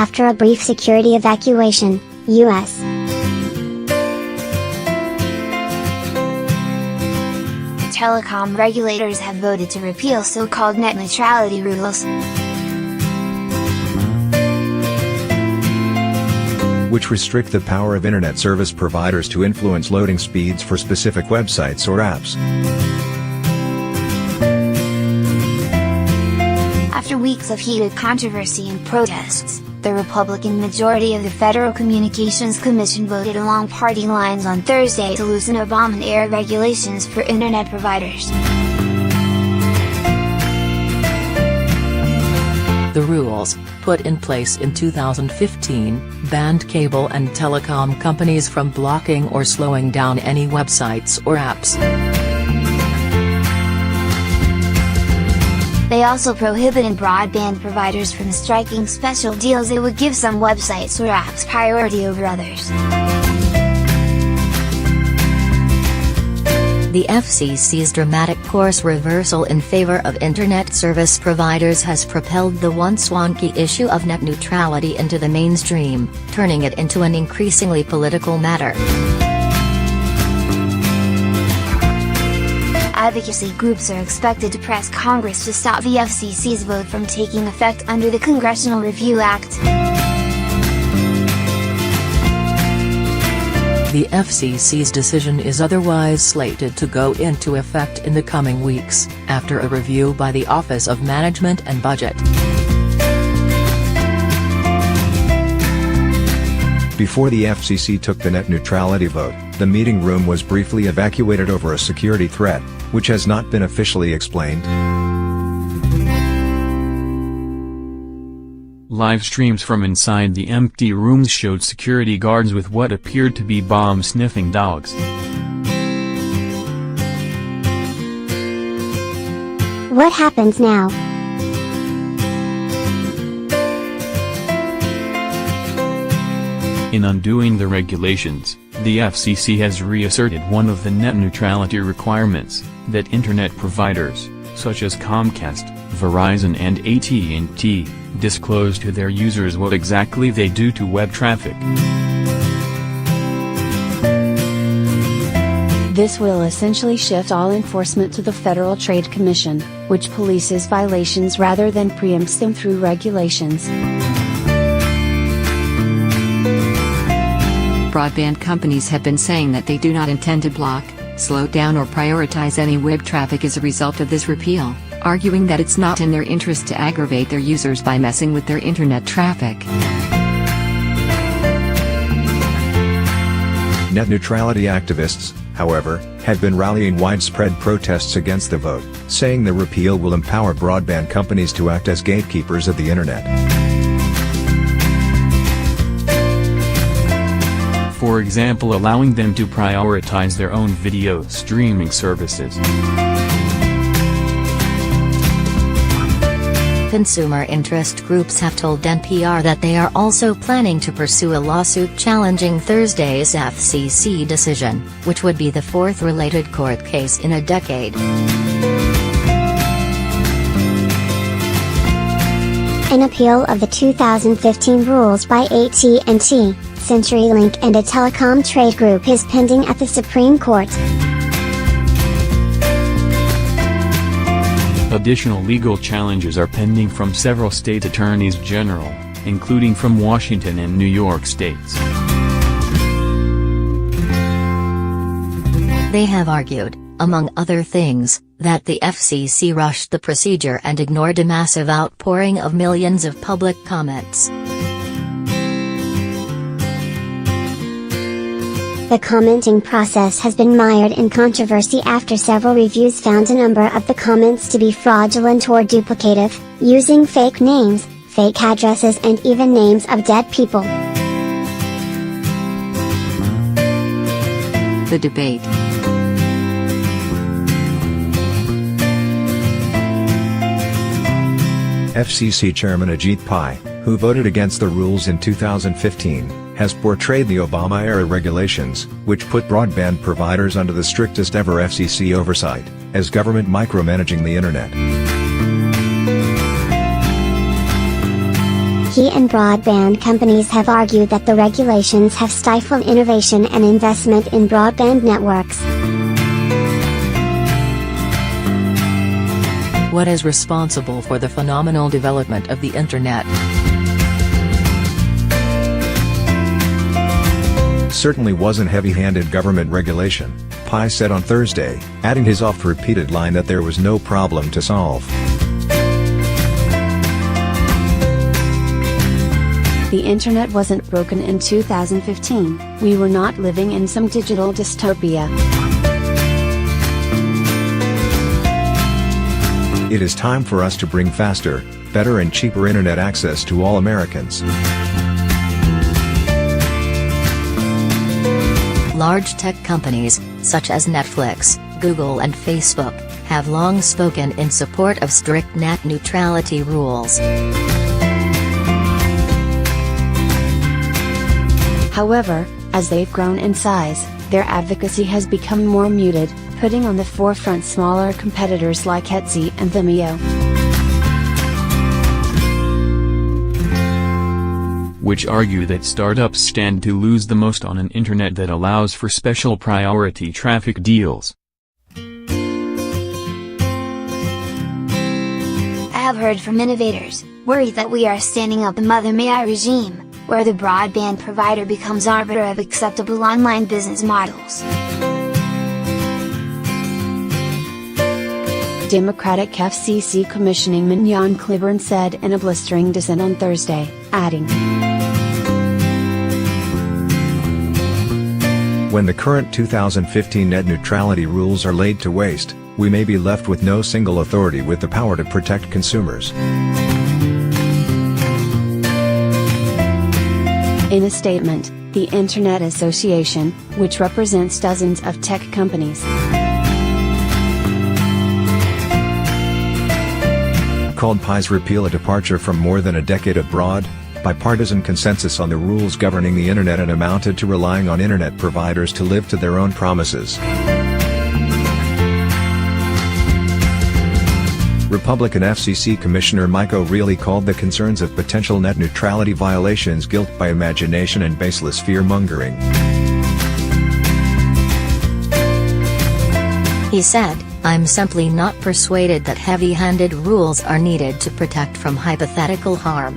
after a brief security evacuation, U.S. Telecom regulators have voted to repeal so-called net neutrality rules, which restrict the power of internet service providers to influence loading speeds for specific websites or apps. After weeks of heated controversy and protests, the Republican majority of the Federal Communications Commission voted along party lines on Thursday to loosen Obama-era regulations for internet providers. The rules, put in place in 2015, banned cable and telecom companies from blocking or slowing down any websites or apps. They also prohibited broadband providers from striking special deals that would give some websites or apps priority over others. The FCC's dramatic course reversal in favor of internet service providers has propelled the once-wonky issue of net neutrality into the mainstream, turning it into an increasingly political matter. Advocacy groups are expected to press Congress to stop the FCC's vote from taking effect under the Congressional Review Act. The FCC's decision is otherwise slated to go into effect in the coming weeks, after a review by the Office of Management and Budget. Before the FCC took the net neutrality vote, the meeting room was briefly evacuated over a security threat, which has not been officially explained. Live streams from inside the empty rooms showed security guards with what appeared to be bomb-sniffing dogs. What happens now? In undoing the regulations, the FCC has reasserted one of the net neutrality requirements, that internet providers, such as Comcast, Verizon and AT&T, disclose to their users what exactly they do to web traffic. This will essentially shift all enforcement to the Federal Trade Commission, which polices violations rather than preempts them through regulations. Broadband companies have been saying that they do not intend to block, slow down or prioritize any web traffic as a result of this repeal, arguing that it's not in their interest to aggravate their users by messing with their internet traffic. Net neutrality activists, however, have been rallying widespread protests against the vote, saying the repeal will empower broadband companies to act as gatekeepers of the internet. For example, allowing them to prioritize their own video streaming services. Consumer interest groups have told NPR that they are also planning to pursue a lawsuit challenging Thursday's FCC decision, which would be the fourth related court case in a decade. An appeal of the 2015 rules by AT&T, CenturyLink and a telecom trade group is pending at the Supreme Court. Additional legal challenges are pending from several state attorneys general, including from Washington and New York states. They have argued, among other things, that the FCC rushed the procedure and ignored a massive outpouring of millions of public comments. The commenting process has been mired in controversy after several reviews found a number of the comments to be fraudulent or duplicative, using fake names, fake addresses and even names of dead people. The debate. FCC Chairman Ajit Pai, who voted against the rules in 2015, has portrayed the Obama-era regulations, which put broadband providers under the strictest ever FCC oversight, as government micromanaging the internet. He and broadband companies have argued that the regulations have stifled innovation and investment in broadband networks. What is responsible for the phenomenal development of the Internet? Certainly wasn't heavy-handed government regulation, Pai said on Thursday, adding his oft-repeated line that there was no problem to solve. The internet wasn't broken in 2015, we were not living in some digital dystopia. It is time for us to bring faster, better and cheaper internet access to all Americans. Large tech companies, such as Netflix, Google and Facebook, have long spoken in support of strict net neutrality rules. However, as they've grown in size, their advocacy has become more muted, putting on the forefront smaller competitors like Etsy and Vimeo, which argue that startups stand to lose the most on an internet that allows for special priority traffic deals. I have heard from innovators, worried that we are standing up a Mother May I regime, where the broadband provider becomes arbiter of acceptable online business models. Democratic FCC Commissioning Jan Cliburn said in a blistering dissent on Thursday, adding, When the current 2015 net neutrality rules are laid to waste, we may be left with no single authority with the power to protect consumers. In a statement, the Internet Association, which represents dozens of tech companies, called Pai's repeal a departure from more than a decade of broad, bipartisan consensus on the rules governing the Internet and amounted to relying on Internet providers to live to their own promises. Republican FCC Commissioner Mike O'Reilly called the concerns of potential net neutrality violations guilt by imagination and baseless fear-mongering. He said, "I'm simply not persuaded that heavy-handed rules are needed to protect from hypothetical harm."